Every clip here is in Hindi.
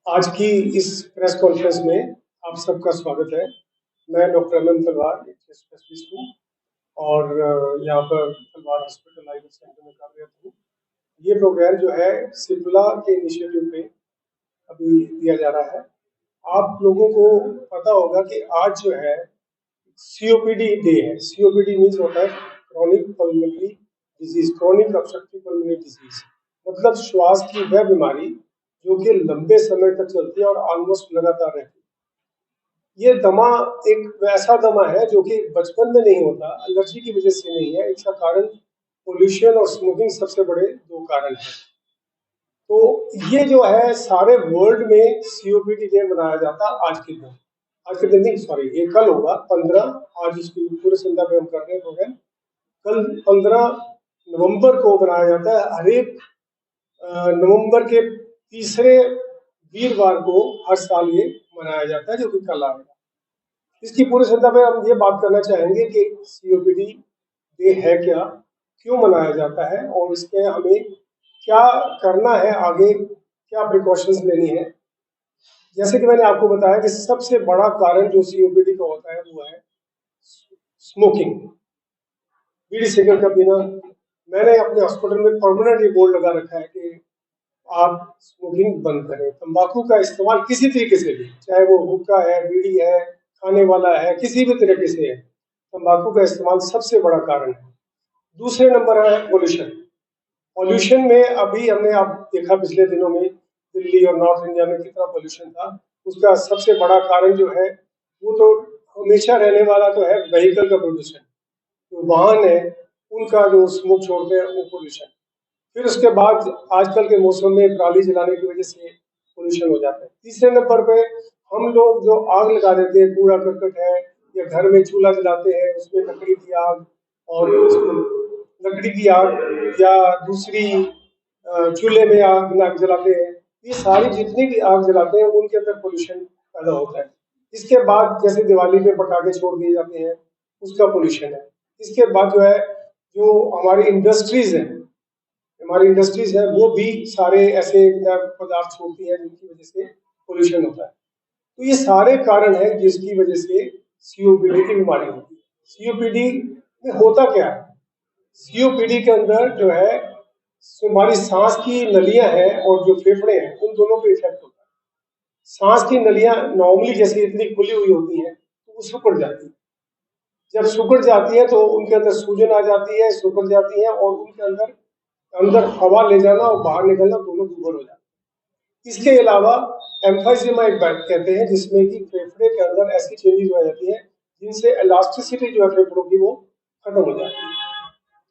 आज की इस प्रेस कॉन्फ्रेंस में आप सबका स्वागत है। मैं डॉक्टर अमन तलवार, एक स्पेशलिस्ट हूँ और यहाँ पर तलवार हॉस्पिटल आईवी सेंटर में कार्यरत हूँ। ये प्रोग्राम जो है सिप्ला के इनिशिएटिव पे अभी दिया जा रहा है। आप लोगों को पता होगा कि आज जो है सीओपीडी डे है। सीओपीडी मीन्स होता है chronic pulmonary disease, chronic obstructive pulmonary disease, मतलब श्वास की वह बीमारी जो कि लंबे समय तक चलती है और ऑलमोस्ट लगातार रहती है। ये दमा एक वैसा दमा है जो कि बचपन में नहीं होता, एलर्जी की वजह से नहीं है। इसका कारण पोल्यूशन और स्मोकिंग सबसे बड़े दो कारण हैं। तो ये जो है सारे वर्ल्ड में सीओपीडी डे मनाया जाता है आज के दिन। आज के दिन नहीं, सॉरी, ये कल होगा 15। आज इसकी पूरे संध्या में हम कर रहे हैं प्रोग्राम। कल 15 नवंबर को मनाया जाता है। हर एक नवंबर के तीसरे वीरवार को हर साल ये मनाया जाता है, जो कि कल आएगा। इसकी पूरी संख्या में हम ये बात करना चाहेंगे कि सीओपीडी डे है क्या, क्यों मनाया जाता है और इसमें हमें क्या करना है, आगे क्या प्रिकॉशंस लेनी है। जैसे कि मैंने आपको बताया कि सबसे बड़ा कारण जो सीओपीडी का होता है वो है स्मोकिंग, बीड़ी सिगरेट का पीना। मैंने अपने हॉस्पिटल में परमानेंट ये बोर्ड लगा रखा है कि आप स्मोकिंग बंद करें। तंबाकू का इस्तेमाल किसी तरीके से भी, चाहे वो हुक्का है, बीड़ी है, खाने वाला है, किसी भी तरीके से है, तंबाकू का इस्तेमाल सबसे बड़ा कारण है। दूसरे नंबर है पोल्यूशन। पोल्यूशन में अभी हमने आप देखा पिछले दिनों में दिल्ली और नॉर्थ इंडिया में कितना पोल्यूशन था। उसका सबसे बड़ा कारण जो है वो तो हमेशा रहने वाला तो है व्हीकल का पोल्यूशन। जो वाहन है उनका जो स्मोक छोड़ते हैं वो पोल्यूशन। फिर उसके बाद आजकल के मौसम में पराली जलाने की वजह से पोल्यूशन हो जाता है। तीसरे नंबर पे हम लोग जो आग लगा देते हैं, कूड़ा करकट है या घर में चूल्हा जलाते हैं, उसमें लकड़ी की आग और लकड़ी की आग या दूसरी चूल्हे में आग नाक जलाते हैं। ये सारी जितनी भी आग जलाते हैं उनके अंदर पोल्यूशन पैदा होता है। इसके बाद जैसे दिवाली पे पटाखे छोड़ दिए जाते हैं, उसका पोल्यूशन है। इसके बाद जो है जो हमारी इंडस्ट्रीज है, हमारी इंडस्ट्रीज है वो भी सारे ऐसे पदार्थ छोड़ती है जिनकी वजह से पोल्यूशन होता है। तो ये सारे कारण है जिसकी वजह से सीओपीडी की बीमारी होती है। सीओपीडी में होता क्या है? सीओपीडी के अंदर जो है हमारी सांस की नलियां हैं और जो फेफड़े हैं उन दोनों पे इफेक्ट होता है। सांस की नलियां नॉर्मली जैसे इतनी खुली हुई होती हैं तो वो सिकुड़ जाती है। जब सिकुड़ जाती है तो उनके अंदर सूजन आ जाती है, सिकुड़ जाती है और उनके अंदर अंदर हवा ले जाना और बाहर निकलना दोनों दुर्बल हो जाते हैं। इसके अलावा एम्फाइजीमा एक बात कहते हैं जिसमें कि फेफड़े के अंदर ऐसी चेंजेस हो जाती है जिनसे इलास्टिसिटी जो है फेफड़ों की वो खत्म हो जाती है।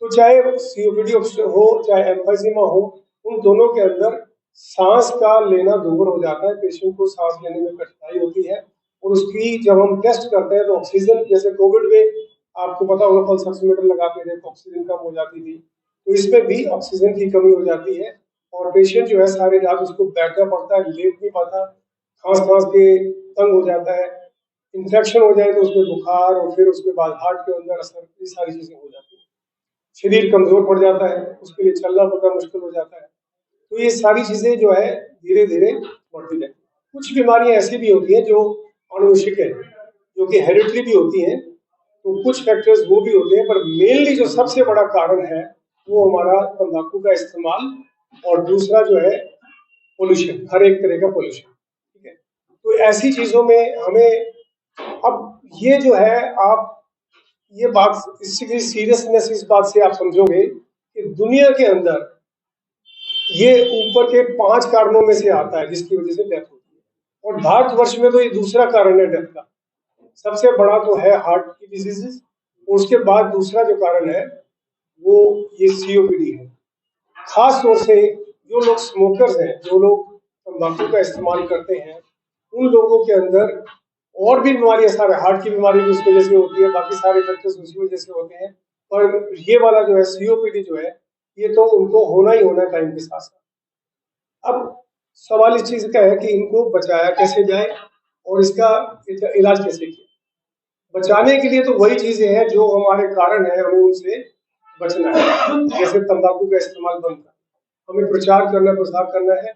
तो चाहे सीओपीडी हो चाहे एम्फाइजीमा हो, उन दोनों के अंदर सांस का लेना दुर्बल हो जाता है। पेशेंट को सांस लेने में कठिनाई होती है और उसकी जब हम टेस्ट करते हैं तो ऑक्सीजन, जैसे कोविड में आपको पता होगा पल्स ऑक्सीमीटर लगाते थे तो ऑक्सीजन कम हो जाती थी, तो इसमें भी ऑक्सीजन की कमी हो जाती है और पेशेंट जो है सारी रात उसको बैठना पड़ता है, लेट नहीं पाता, खांस खांस के तंग हो जाता है। इन्फेक्शन हो जाए तो उसमें बुखार और फिर उसके बाद हार्ट के अंदर असर, ये सारी चीजें हो जाती है। शरीर कमजोर पड़ जाता है, उसके लिए चलना फिरना मुश्किल हो जाता है। तो ये सारी चीजें जो है धीरे धीरे बढ़ती रहती है। कुछ बीमारियां ऐसी भी होती हैं जो आनुवंशिक है, जो कि हेरिडिटरी भी होती हैं, तो कुछ फैक्टर्स वो भी होते हैं, पर मेनली जो सबसे बड़ा कारण है वो हमारा तंबाकू का इस्तेमाल और दूसरा जो है पोल्यूशन, हर एक तरह का पोल्यूशन। ठीक है, तो ऐसी चीजों में हमें अब ये जो है आप ये बात, इसकी सीरियसनेस इस बात से आप समझोगे कि दुनिया के अंदर ये ऊपर के 5 कारणों में से आता है जिसकी वजह से डेथ होती है और भारतवर्ष में तो ये दूसरा कारण है डेथ का। सबसे बड़ा तो है हार्ट की डिजीजेस, उसके बाद दूसरा जो कारण है वो ये सीओपीडी है। खास तौर से जो लोग स्मोकर्स हैं, जो लोग तंबाकू का इस्तेमाल करते हैं, उन लोगों के अंदर और भी बीमारियां, सारे हार्ट की बीमारी भी उस वजह से होती है, बाकी सारे फैक्टर्स उसी वजह से होते हैं। पर ये वाला जो है सीओपीडी जो है ये तो उनको होना ही होना है टाइम के साथ साथ। अब सवाल इस चीज का है कि इनको बचाया कैसे जाए और इसका इलाज कैसे किया। बचाने के लिए तो वही चीजें हैं जो हमारे कारण है, हमें उनसे बचना है। जैसे तंबाकू का इस्तेमाल बंद करना, हमें प्रचार करना, प्रसार करना है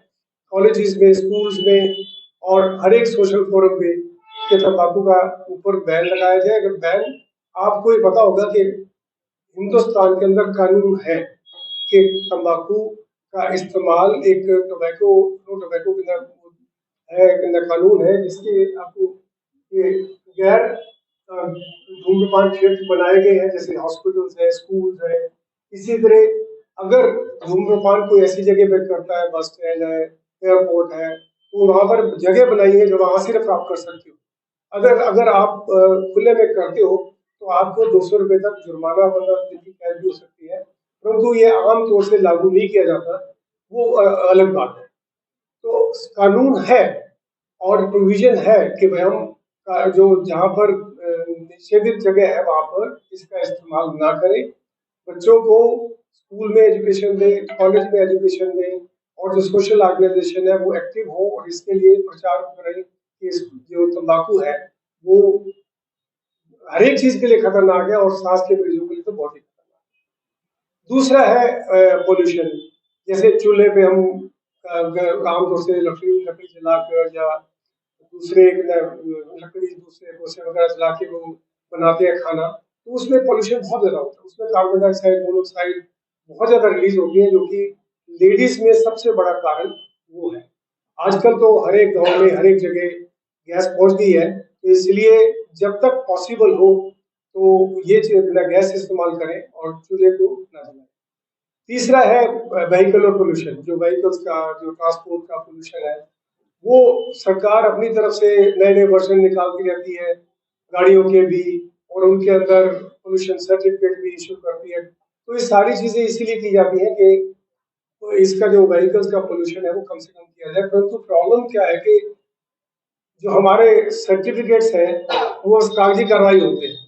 कॉलेजेस में, स्कूल्स में और हर एक सोशल फोरम पे कि तंबाकू का ऊपर बैन लगाया जाए। अगर बैन, आपको ये पता होगा कि हिंदुस्तान के अंदर कानून है कि तंबाकू का इस्तेमाल एक टोबैको, नो टोबैको के अंदर है, के अंदर कानून है जिसके आपको ये गैर धूम्रपान क्षेत्र बनाए गए हैं, जैसे हॉस्पिटल्स है, स्कूल्स है। इसी तरह अगर धूम्रपान कोई ऐसी जगह पे करता है, बस स्टैंड है, एयरपोर्ट है, तो वहां पर जगह बनाई है जो वहां सिर्फ आप कर सकते हो। अगर अगर आप खुले में करते हो तो आपको 200 रुपए तक जुर्माना, 15 दिन की कैद भी हो सकती है, परंतु ये आम तौर से लागू नहीं किया जाता, वो अलग बात है। तो कानून है और प्रोविजन है कि भाई हम जो जहाँ पर निषेधित जगह है वहां पर इसका इस्तेमाल ना करें। बच्चों को स्कूल में एजुकेशन दें, कॉलेज में एजुकेशन दें, और जो सोशल ऑर्गेनाइजेशन है वो एक्टिव हो और इसके लिए प्रचार करें कि जो तंबाकू है वो हर एक चीज के लिए खतरनाक है और सांस के मरीजों के लिए तो बहुत ही खतरनाक है। दूसरा है पोल्यूशन। जैसे चूल्हे पे हम आमतौर से लकड़ी लकड़ी जलाकर या दूसरे लकड़ी दूसरे कोसे वगैरह जला के वो बनाते हैं खाना, तो उसमें पोल्यूशन बहुत ज्यादा होता है। उसमें कार्बन डाइऑक्साइड, मोनोऑक्साइड बहुत ज्यादा रिलीज होती है, जो कि लेडीज में सबसे बड़ा कारण वो है। आजकल तो हर एक गांव में, हर एक जगह गैस पहुंच गई है, तो इसलिए जब तक पॉसिबल हो तो ये गैस इस्तेमाल करें और चूल्हे को ना जलाएं। तीसरा है व्हीकल पोल्यूशन। जो व्हीकल्स का, जो ट्रांसपोर्ट का पोल्यूशन है, वो सरकार अपनी तरफ से नए नए वर्जन निकालती रहती है गाड़ियों के भी, और उनके अंदर पोल्यूशन सर्टिफिकेट भी इशू करती है। तो ये सारी चीजें इसीलिए की जाती हैं कि तो इसका जो व्हीकल्स का पोल्यूशन है वो कम से कम किया जाए। परंतु प्रॉब्लम क्या है कि जो हमारे सर्टिफिकेट्स हैं वो कागजी कार्रवाई होते हैं।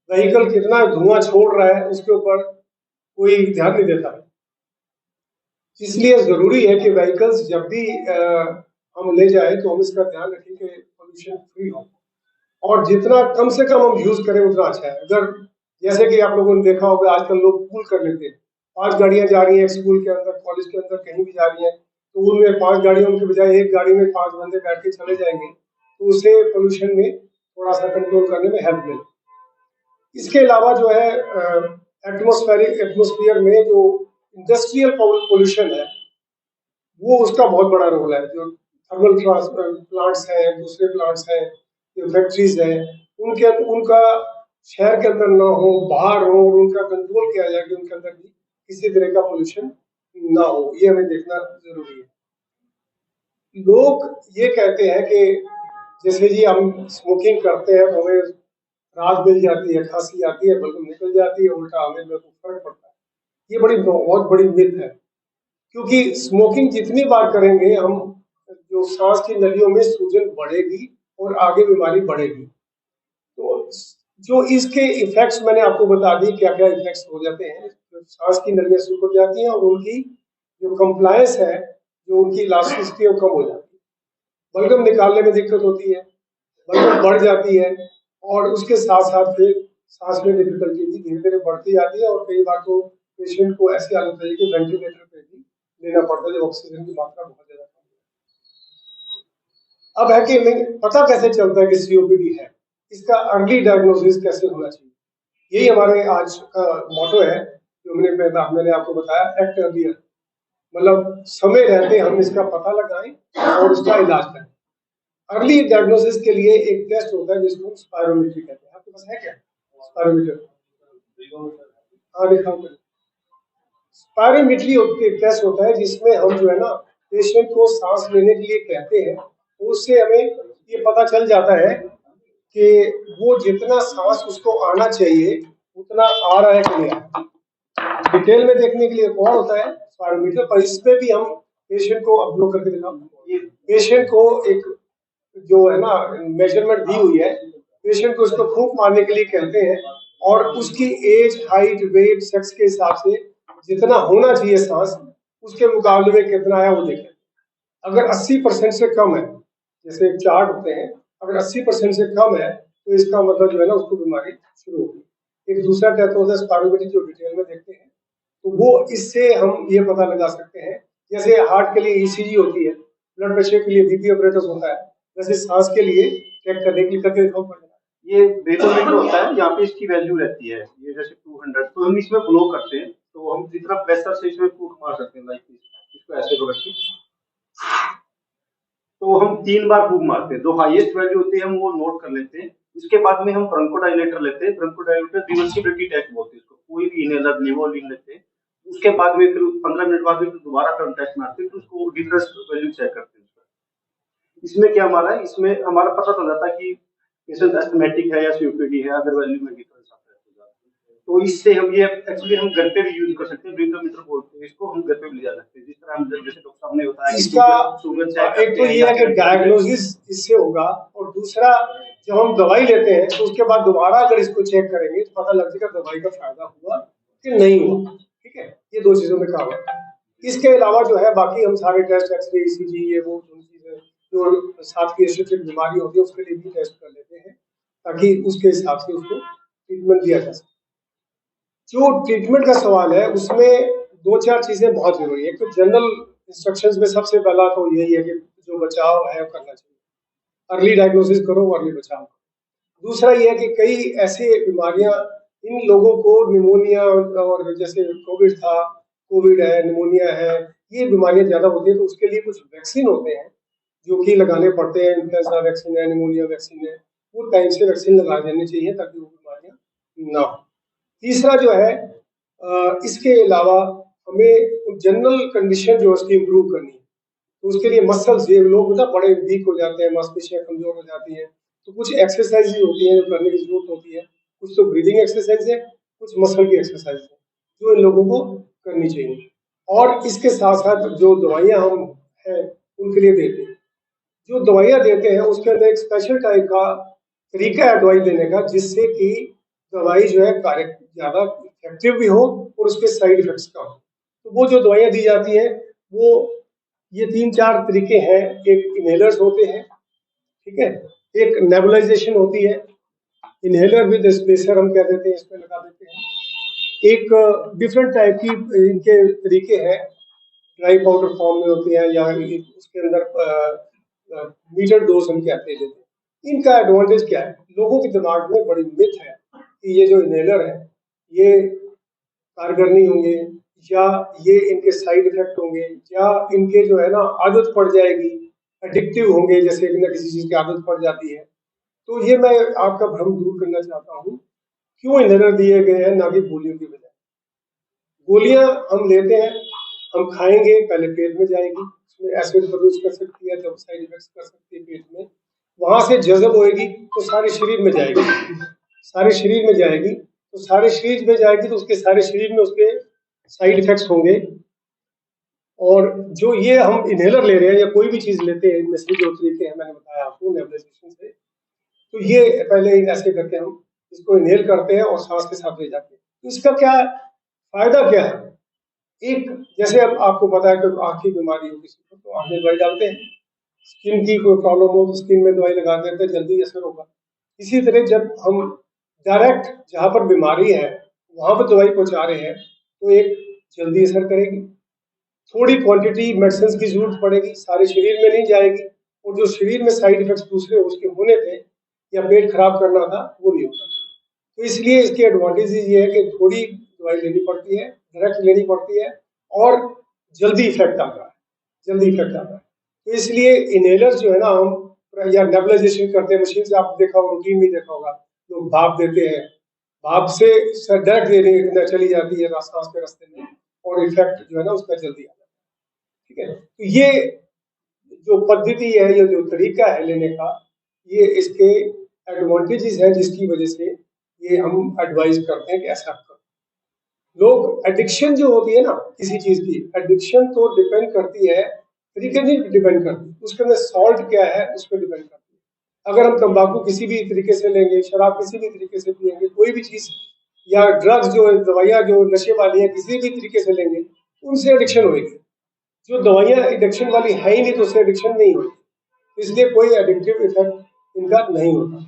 व्हीकल कितना धुआं छोड़ रहा है उसके ऊपर कोई ध्यान नहीं देता है। इसलिए जरूरी है कि व्हीकल्स जब भी हम ले जाए तो हम इसका ध्यान रखें कि पोल्यूशन फ्री हो, और जितना कम से कम हम यूज करें उतना अच्छा है। अगर जैसे कि आप लोगों ने देखा होगा आजकल लोग पूल कर लेते हैं, 5 गाड़ियां जा रही हैं स्कूल के अंदर, कॉलेज के अंदर, कहीं भी जा रही हैं, तो उनमें 5 गाड़ियों के बजाय एक गाड़ी में 5 बंदे बैठ के चले जाएंगे, तो उससे पोल्यूशन में थोड़ा सा कंट्रोल करने में हेल्प मिले। इसके अलावा जो है एटमोस्फियर में जो इंडस्ट्रियल पोल्यूशन है वो उसका बहुत बड़ा रोल है। जो थर्मल प्लांट्स हैं, दूसरे प्लांट्स हैं, जो फैक्ट्रीज हैं, उनके उनका शहर के अंदर ना हो, बाहर हो, और उनका कंट्रोल किया जाए कि उनके अंदर भी किसी तरह का पोल्यूशन ना हो, ये हमें देखना जरूरी है। लोग ये कहते हैं कि जैसे जी हम स्मोकिंग करते हैं तो हमें राहत मिल जाती है, खांसी आती है, बल्कि निकल जाती है, उल्टा हमें फर्क पड़ता है। ये बहुत बड़ी मिथ है, क्योंकि स्मोकिंग जितनी बार करेंगे हम, जो सांस की नलियों में सूजन बढ़ेगी और आगे बीमारी बढ़ेगी। तो जो इसके इफेक्ट्स मैंने आपको बता दी, क्या क्या इफेक्ट्स हो जाते हैं। तो सांस की नलियां सूख जाती हैं और उनकी जो कंप्लायंस है, जो उनकी इलास्टिसिटी है वो कम हो जाती है। बलगम निकालने में दिक्कत होती है, बलगम बढ़ जाती है, और उसके साथ साथ फिर सांस में डिफिकल्टी भी धीरे धीरे बढ़ती जाती है, और कई बार तो पेशेंट को ऐसी हालत है कि वेंटिलेटर पे भी लेना पड़ता है जब ऑक्सीजन की मात्रा बहुत ज्यादा कम है। अब है कि पता कैसे चलता है कि सीओपीडी है, इसका अर्ली डायग्नोसिस कैसे होना चाहिए। यही हमारे आज का मोटो है, जो मैंने आपको बताया, एक्ट अर्लियर। मतलब समय रहते हम इसका पता लगाएं और उसका इलाज करें। अर्ली डायग्नोसिस के लिए एक टेस्ट होता है जिसको स्पायरोमीटर कहते हैं। आपके पास है क्या स्पायरोमीटर? हाँ, दिखाओ। स्पायरोमीट्री एक टेस्ट होता है जिसमें हम जो है ना पेशेंट को सांस लेने के लिए कहते हैं, तो उससे हमें ये पता चल जाता है कि वो जितना सांस उसको आना चाहिए उतना आ रहा है कि नहीं आ रहा। डिटेल में देखने के लिए कौन होता है स्पायरोमीटर, पर इसमें भी हम पेशेंट को अपलोड करके दिखाओ। ये पेशेंट को एक जो है ना मेजरमेंट दी हुई है, पेशेंट को उसको फूंक मारने के लिए कहते हैं, और उसकी एज, हाइट, वेट, सेक्स के हिसाब से जितना होना चाहिए सांस, उसके मुकाबले में कितना है वो देखें। अगर 80% से कम है, जैसे चार्ट होते हैं, अगर 80% से कम है तो इसका मतलब जो है ना उसको बीमारी शुरू होगी। एक दूसरा टेस्ट होता है स्पायरोमीटर, जो डिटेल में देखते हैं, तो वो इससे हम ये पता लगा सकते हैं। जैसे हार्ट के लिए ईसीजी होती है, ब्लड प्रेशर के लिए बीपी ऑपरेटर्स होता है, वैसे सांस के लिए चेक करने के लिए करके दिखाओ पड़ेगा। ये बेसोमीटर होता है, यहाँ पे इसकी वैल्यू रहती है, ये जैसे 200, तो हम इसमें ब्लो करते हैं, तो हम जितना प्रेशर से इसमें फूक मार सकते हैं, लाइक इसको ऐसे पकड़ के, तो हम 3 बार फूक मारते हैं, जो हाईएस्ट वैल्यू होती है हम वो नोट कर लेते हैं। उसके बाद में हम ब्रोंकोडायलेटर लेते हैं, ब्रोंकोडायलेटर रिवर्सिबिलिटी टेस्ट बोलते हैं इसको, कोई भी इनहेलर निवोलिन लेते हैं। उसके बाद में फिर 15 मिनट बाद में फिर दोबारा टर्म टेस्ट मारते हैं, तो उसको डिफरेंस वैल्यू चेक करते हैं। इसमें क्या हमारा है, इसमें हमारा पता चल जाता है कि पेशेंट एस्थमेटिक है या सीओपीडी है, अगर वैल्यू में डिफरेंस आता है तो इससे हम ये एक्चुअली हम घर पे भी यूज कर सकते हैं, ब्रीथोमीटर बोलते हैं इसको, हम घर पे भी ले जा सकते हैं, जिस तरह हम जैसे डॉक्टर साहब ने बताया इसका शुगर चेक एक तो ये है कि डायग्नोसिस इससे होगा, और दूसरा जब हम दवाई लेते हैं तो उसके बाद दोबारा अगर इसको चेक करेंगे तो पता लग जाएगा दवाई का फायदा हुआ कि नहीं हुआ। ठीक है, ये 2 चीजों में काम है। इसके अलावा जो है बाकी हम सारे टेस्ट, एक्सरे, ईसीजी, ये वो चीजें जो साथ की एसोसिएटेड बीमारी होती है उसके लिए भी टेस्ट कर लेते हैं, ताकि उसके हिसाब से उसको ट्रीटमेंट दिया जा सके। जो ट्रीटमेंट का सवाल है उसमें 2-4 चीजें बहुत जरूरी है। एक तो जनरल इंस्ट्रक्शंस में सबसे पहला तो यही है कि जो बचाव है वो करना चाहिए, अर्ली डायग्नोसिस करो, अर्ली बचाव करो। दूसरा ये है कि कई ऐसे बीमारियां इन लोगों को, निमोनिया और जैसे कोविड था, कोविड है, निमोनिया है, ये बीमारियां ज्यादा होती है, तो उसके लिए कुछ वैक्सीन होते हैं जो कि लगाने पड़ते हैं। इन्फ्लुएंजा वैक्सीन है, निमोनिया वैक्सीन है, वो टाइम से वैक्सीन लगा देनी चाहिए ताकि वो बीमारियां ना हो। तीसरा जो है इसके अलावा हमें जनरल कंडीशन जो है उसकी इम्प्रूव करनी है, तो उसके लिए मसल्स, ये लोग ना बड़े वीक हो जाते हैं, मांसपेशियां कमजोर हो जाती हैं, तो कुछ एक्सरसाइज होती है जो करने की जरूरत होती है। कुछ तो ब्रीदिंग एक्सरसाइज है, कुछ मसल की एक्सरसाइज है जो इन लोगों को करनी चाहिए। और इसके साथ साथ जो दवाइयां हम हैं उनके लिए देते हैं, जो दवाइयां देते हैं उसके अंदर एक स्पेशल टाइप का तरीका है दवाई देने का, जिससे कि दवाई जो है कार्य ज्यादा इफेक्टिव भी हो और उसके साइड इफेक्ट्स कम हो। तो वो जो दवाइयां दी जाती हैं वो ये 3-4 तरीके हैं। एक इनहेलर्स होते हैं, ठीक है, एक नेबुलाइजेशन होती है, इनहेलर विद स्पेसर हम कह देते हैं, इसमें लगा देते हैं। एक डिफरेंट टाइप की इनके तरीके हैं, ड्राई पाउडर फॉर्म में होती है या उसके अंदर मीटर डोज हम कहते हैं। इनका एडवांटेज क्या है, लोगों के दिमाग में बड़ी मिथ है कि ये जो इनहेलर है ये कारगर नहीं होंगे, या ये इनके साइड इफेक्ट होंगे, या इनके जो है ना आदत पड़ जाएगी, एडिक्टिव होंगे, जैसे कि ना किसी चीज की आदत पड़ जाती है। तो ये मैं आपका भ्रम दूर करना चाहता हूँ। क्यों इनहेलर दिए गए हैं ना कि गोलियों की बजाय। गोलियां हम लेते हैं, हम खाएंगे, पहले पेट में जाएगी, उसमें एसिड प्रोड्यूस कर सकती है, जब साइड इफेक्ट्स कर सकती है पेट में, वहां से जज़ब होएगी तो सारे शरीर में जाएगी, सारे शरीर में जाएगी, तो सारे शरीर में जाएगी तो उसके सारे शरीर में उसके साइड इफेक्ट्स होंगे। और जो ये हम इनहेलर ले रहे हैं या कोई भी चीज लेते हैं, इनमें से जो तरीके हैं मैंने बताया आपको नेबुलाइजेशन से, तो ये पहले ऐसे करके हम इसको इनहेल करते हैं और सांस के साथ ले जाते हैं। तो इसका क्या फायदा क्या है? एक, जैसे अब आपको पता है कि आंख की बीमारी हो किसी को तो आंख में दवाई डालते हैं, स्किन की कोई प्रॉब्लम हो तो स्किन में दवाई लगा देते हैं, जल्दी असर होगा। इसी तरह जब हम डायरेक्ट जहां पर बीमारी है वहां पर दवाई पहुंचा रहे हैं तो एक जल्दी असर करेगी, थोड़ी क्वांटिटी मेडिसिन की जरूरत पड़ेगी, सारे शरीर में नहीं जाएगी, और जो शरीर में साइड इफेक्ट्स दूसरे उसके होने थे या पेट खराब करना था वो नहीं होगा। तो इसलिए इसके एडवांटेज ये है कि थोड़ी दवाई लेनी पड़ती है, डायरेक्ट लेनी पड़ती है, और जल्दी इफेक्ट आता है, जल्दी इफेक्ट आता है। तो इसलिए इनहेलर जो है ना, हम या नेबुलाइजेशन करते हैं, मशीन से आप देखा होगा, रूटीन में देखा होगा, लोग भाप देते हैं, भाप से डायरेक्ट देने चली जाती है सांस के रास्ते में, और इफेक्ट जो है ना उसका जल्दी आता है। ठीक है, तो ये जो पद्धति है, ये जो तरीका है लेने का, ये इसके एडवांटेजेस है जिसकी वजह से ये हम एडवाइस करते हैं कि ऐसा करो। लोग एडिक्शन जो होती है ना किसी चीज की, एडिक्शन तो डिपेंड करती है, तरीके नहीं डिपेंड करती, उसके अंदर सॉल्ट क्या है उस पर डिपेंड करती है। अगर हम तंबाकू किसी भी तरीके से लेंगे, शराब किसी भी तरीके से पियेंगे, कोई भी चीज या ड्रग्स जो है, दवाइयां जो नशे वाली है, किसी भी तरीके से लेंगे, उनसे एडिक्शन होगी। जो दवाइयां एडिक्शन वाली है ही नहीं तो उससे एडिक्शन नहीं होती, इसलिए कोई एडिक्टिव इफेक्ट इनका नहीं होता।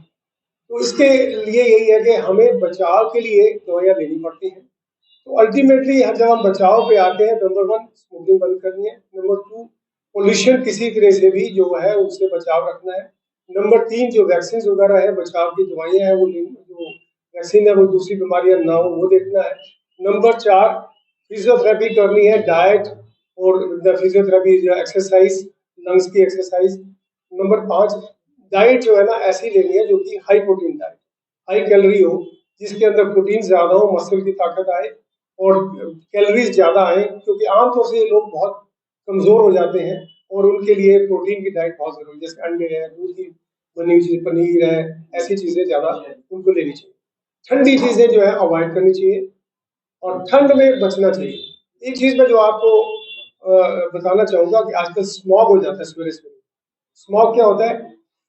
तो इसके लिए यही है कि हमें बचाव के लिए दवाइयां लेनी पड़ती हैं। तो अल्टीमेटली जब हम बचाव पे आते हैं, नंबर 1 स्मोकिंग बंद करनी है, नंबर 2 पोल्यूशन किसी तरह से भी जो है उससे बचाव रखना है। नंबर 3 जो वैक्सीन वगैरह है, बचाव की दवाइयाँ हैं, वो जो वैक्सीन है वो दूसरी बीमारियां ना हो वो देखना है। नंबर 4 फिजियोथेरेपी करनी है, डाइट और फिजियोथेरेपी जो एक्सरसाइज, लंग्स की एक्सरसाइज। नंबर 5 डाइट जो है ना ऐसी लेनी है जो कि high protein diet, high calorie हो, जिसके अंदर प्रोटीन ज्यादा हो, मसल की ताकत आए और कैलोरीज ज्यादा आए, क्योंकि आमतौर से ये लोग बहुत कमजोर हो जाते हैं और उनके लिए प्रोटीन की डाइट बहुत जरूरी है, जैसे अंडे है, दूध की बनी हुई चीज, पनीर है, ऐसी चीजें ज्यादा उनको लेनी चाहिए। ठंडी चीजें जो है अवॉइड करनी चाहिए और ठंड में बचना चाहिए। एक चीज मैं जो आपको बताना चाहूंगा कि आजकल स्मॉग हो जाता है सवेरे सवेरे। स्मॉग क्या होता है?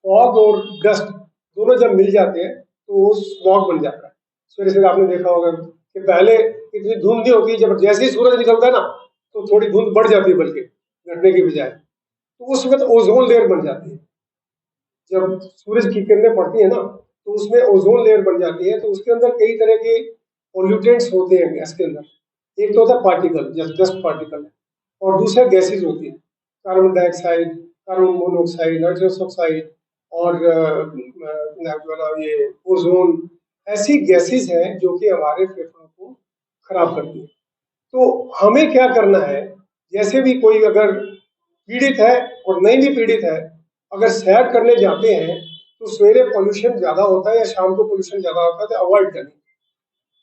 फॉग और डस्ट दोनों जब मिल जाते हैं तो वो स्मॉग बन जाता है। सवेरे सवेरे आपने देखा होगा कि पहले इतनी धुंध नहीं होती, जब जैसे ही सूरज निकलता है ना तो थोड़ी धुंध बढ़ जाती है, बल्कि घटने की बजाय। तो उस वक्त ओजोन लेयर बन जाती है। जब सूरज की किरणें पड़ती है ना तो उसमें ओजोन लेयर बन जाती है, तो उसके अंदर कई तरह के पोल्यूटेंट्स होते हैं गैस के अंदर। एक तो होता है पार्टिकल, जैसे डस्ट पार्टिकल है, और दूसरा गैसेज होती है, carbon dioxide, carbon monoxide, nitrous oxide और ये ओजोन। ऐसी गैसेज हैं जो कि हमारे फेफड़ों को खराब करती है। तो हमें क्या करना है, जैसे भी कोई अगर पीड़ित है और नहीं भी पीड़ित है, अगर सैर करने जाते हैं तो सवेरे पोल्यूशन ज्यादा होता है या शाम को पोल्यूशन ज्यादा होता है, तो अवॉइड करनी।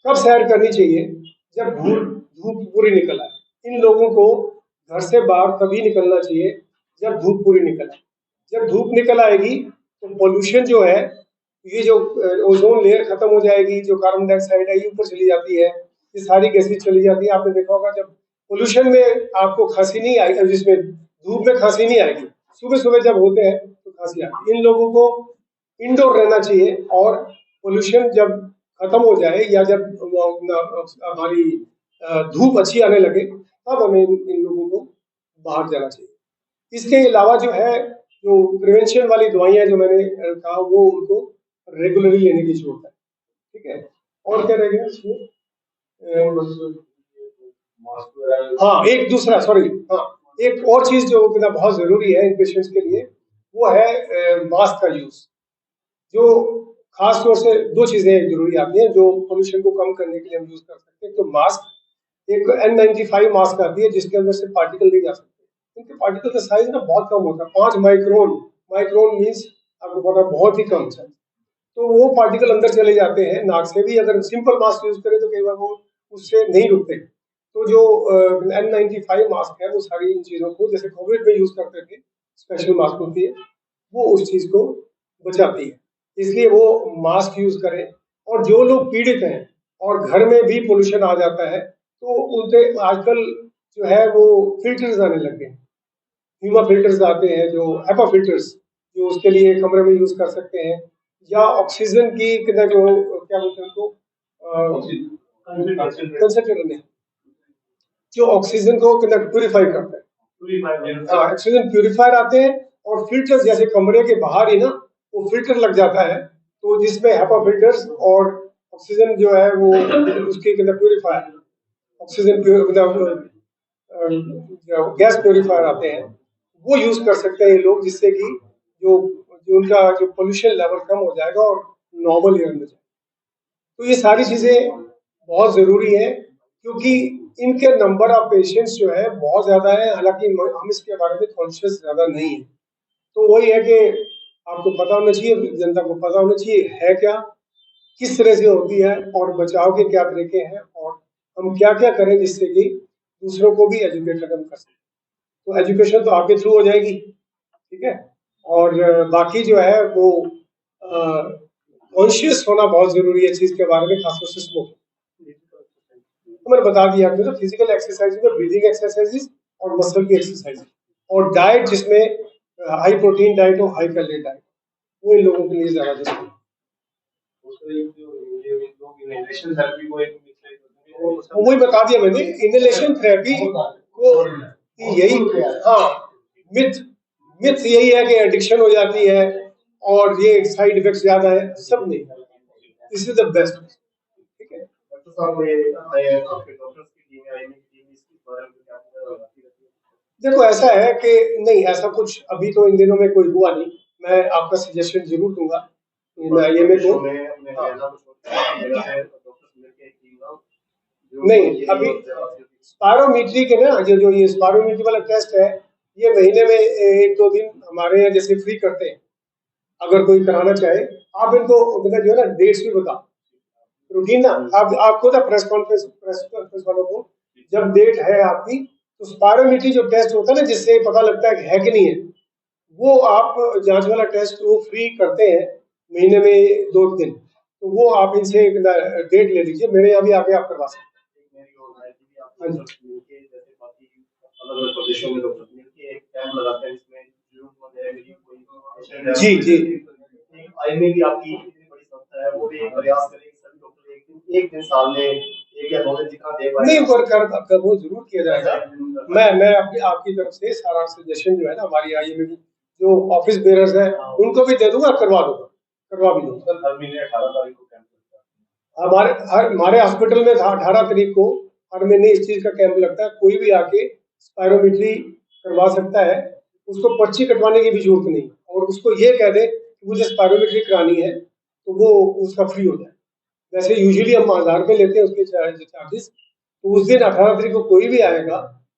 कब सैर करनी चाहिए? जब धूप धूप पूरी निकल आए। इन लोगों को घर से बाहर तभी निकलना चाहिए जब धूप पूरी निकल आए। जब धूप निकल आएगी तो पोल्यूशन जो है, ये जो ओजोन लेयर खत्म हो जाएगी, जो कार्बन डाइऑक्साइड है ये ऊपर चली जाती है, ये सारी गैसेज चली जाती है। आपने देखा होगा जब पोल्यूशन में आपको खांसी नहीं आएगी, जिसमें धूप में खांसी नहीं आएगी, सुबह सुबह जब होते हैं तो खांसी आती है। इन लोगों को इंडोर रहना चाहिए और पोल्यूशन जब खत्म हो जाए या जब हमारी धूप अच्छी आने लगे तब हमें इन लोगों को बाहर जाना चाहिए। इसके अलावा जो है, जो प्रिवेंशन वाली दवाइयां जो मैंने कहा, वो उनको रेगुलरली लेने की जरूरत है। ठीक है, और क्या रहेगा इसमें? हाँ, एक दूसरा, सॉरी, हाँ, एक और चीज जो कि ना बहुत जरूरी है इन पेशेंट्स के लिए, वो है मास्क का यूज। जो खास तौर से दो चीजें जरूरी आती हैं जो पोल्यूशन को कम करने के लिए हम यूज कर सकते हैं। तो मास्क, एक N95 मास्क आती है जिसके अंदर से पार्टिकल नहीं जा सकते। इनके पार्टिकल का साइज ना बहुत कम होता है, 5 माइक्रोन। माइक्रोन मीन्स आपको पता है बहुत ही कम साइज। तो वो पार्टिकल अंदर चले जाते हैं नाक से भी। अगर सिंपल मास्क यूज करें तो कई बार वो उससे नहीं रुकते। तो जो N95 मास्क है वो सारी इन चीजों को, जैसे कोविड में यूज करते थे स्पेशल मास्क होती है, वो उस चीज को बचाती है। इसलिए वो मास्क यूज करें। और जो लोग पीड़ित हैं और घर में भी पोल्यूशन आ जाता है तो उनके आजकल जो है वो फिल्टर्स आने लग गए। ह्यूमा फिल्टर्स आते हैं, जो हेपा फिल्टर्स, जो उसके लिए कमरे में यूज कर सकते हैं। या ऑक्सीजन की कितना जो क्या बोलते हैं उनको, कंसंट्रेटर नहीं, जो ऑक्सीजन को कितना प्यूरिफाई करता है। हाँ, ऑक्सीजन प्यूरिफायर आते हैं और फिल्टर्स, जैसे कमरे के बाहर ही ना वो फिल्टर लग जाता है, तो जिसमें हेपा फिल्टर्स और ऑक्सीजन जो है वो उसके कितना प्यूरिफायर, ऑक्सीजन गैस प्योरीफायर आते हैं, वो यूज कर सकते हैं ये लोग, जिससे कि जो जो उनका जो पोल्यूशन लेवल कम हो जाएगा और नॉर्मल एयर में जाए। तो ये सारी चीजें बहुत जरूरी है, क्योंकि इनके नंबर ऑफ पेशेंट्स जो है बहुत ज्यादा है, हालांकि हम इसके बारे में कॉन्शियस ज्यादा नहीं है। तो वही है कि आपको पता होना चाहिए, जनता को पता होना चाहिए है क्या, किस तरह से होती है और बचाव के क्या तरीके हैं, और हम क्या क्या करें जिससे कि दूसरों को भी एजुकेटेड हम कर सकें। तो एजुकेशन तो आपके थ्रू हो जाएगी, ठीक है। और बाकी जो है वो कॉन्शियस होना बहुत जरूरी है चीज के बारे में, खासतौर से स्मोक। तो मैंने बता दिया आपको, तो फिजिकल एक्सरसाइज में ब्रीदिंग एक्सरसाइजेस और मसल की एक्सरसाइज, और डाइट जिसमें हाई प्रोटीन डाइट हो, हाई कैलोरी डाइट, वो इन लोगों के लिए ज्यादा जरूरी है। वही बता दिया मैंने, इनहेलेशन थेरेपी को यही, हाँ, मिथ मिथ यही है कि एडिक्शन हो जाती है और ये साइड इफेक्ट ज्यादा है, सब नहीं। दिस इज द बेस्ट, ठीक है। डॉक्टर साहब, ये आपके डॉक्टर्स की टीम है, इसके बारे में क्या देखो ऐसा है कि नहीं, ऐसा कुछ अभी तो इन दिनों में कोई हुआ नहीं। मैं आपका सजेशन जरूर दूंगा इन आईएमए को। हाँ, नहीं अभी स्पायरोमीट्री के ना, जो ये स्पायरोमीट्री वाला टेस्ट है, ये महीने में 1-2 दिन हमारे यहाँ जैसे फ्री करते हैं। अगर कोई कराना चाहे, आप इनको मतलब जो है ना डेट्स भी बताओ, रूटीन ना। आप खुद प्रेस कॉन्फ्रेंस वालों को जब डेट है आपकी, तो स्पायरोमीट्री जो टेस्ट होता है ना, जिससे पता लगता है कि नहीं है, वो आप जांच वाला टेस्ट वो फ्री करते हैं महीने में 2 दिन। तो वो आप इनसे डेट ले लीजिए, मेरे यहाँ भी आके आप करवा सकते हैं। हाँ जी। अलग अलग प्रदेशों में लोग मिलके एक कैंप लगाते हैं जिसमें जरूरतमंद है गरीब कोई जी जी। आई में भी आपकी इतनी बड़ी संस्था है, वो भी एक प्रयास करें कि सभी डॉक्टर एक दिन साल में 1 या 2 दिन जितना दे पाए। नहीं, कर वो जरूर किया जाएगा। मैं आपकी तरफ से सारा सजेशन जो है ना, हमारी आईएमए की जो ऑफिस बेरर्स हैं उनको भी दे दूंगा, करवा भी दूंगा। हर महीने 18 तारीख को कैंप लगता हमारे हॉस्पिटल में 18 तारीख को हर महीने इस चीज का कैंप लगता है। कोई भी आके स्पायरोमेट्री करवा सकता है, उसको पर्ची कटवाने की भी जरूरत नहीं, और उसको ये कह दे कि मुझे स्पायरोमेट्री करानी है तो वो उसका फ्री हो जाए। वैसे यूजुअली हम 1000 रुपये लेते हैं उसके चार्जेस। तो उस दिन 18 तारीख को कोई भी आएगा,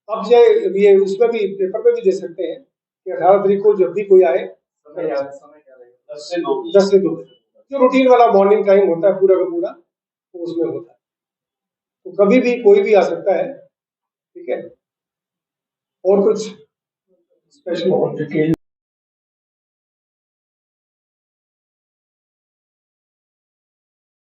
अब चाहे ये उसमें भी पेपर में भी दे सकते हैं कि 18 तारीख को जब भी कोई आए, समय क्या रहेगा? 10 से 2। 10 से 2 जो रूटीन वाला मॉर्निंग टाइम होता है पूरा का पूरा, तो उसमें होता है। तो कभी भी कोई भी आ सकता है, ठीक है। और कुछ स्पेशल